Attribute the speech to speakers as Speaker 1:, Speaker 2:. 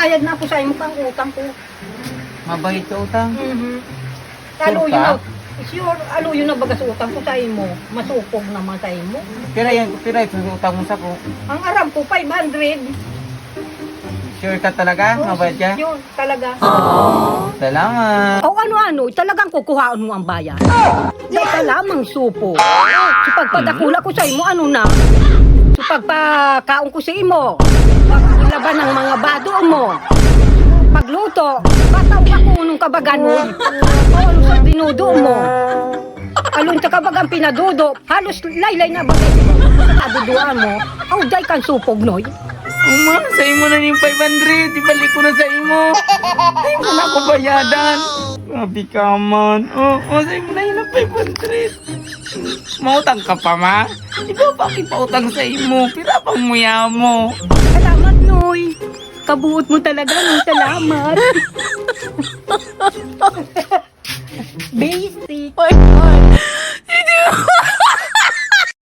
Speaker 1: Nagbayad na ako sa imo pang utang ko.
Speaker 2: Mabait ka utang.
Speaker 1: Aluyo
Speaker 2: Sure ka?
Speaker 1: na. Sure, aluyo na bagas utang ko sa imo. Masupog naman sa imo.
Speaker 2: Pira ito utang mo sa ko.
Speaker 1: Ang aram ko, 500.
Speaker 2: Sure ka talaga? Mabait ka?
Speaker 1: Yun, talaga.
Speaker 2: Salamat.
Speaker 1: O ano-ano, talagang kukuhaan mo ang bayan. Dahil lamang supo. So pagpadakula ko sa imo, ano na? So pagpakaon ko sa imo, paglaban ng mga bado mo, pagluto, bataw ka kung nung kabagan mo, o ano sa dinudo mo. Alun sa kabagang pinadudo, halos laylay na bagay sa kaduduan mo, aw day kan supog noy.
Speaker 2: Uma, sa imo na yung 500. Ibalik ko na sa imo. Ay mo na ako bayadan. Grabe ka man. Sa imo na yun ang 500. Mautang ka pa, ma? Ikaw pa kipautang sa imo. Pira pang muya mo.
Speaker 1: Salamat noy. Kabuot mo talaga ng salamat.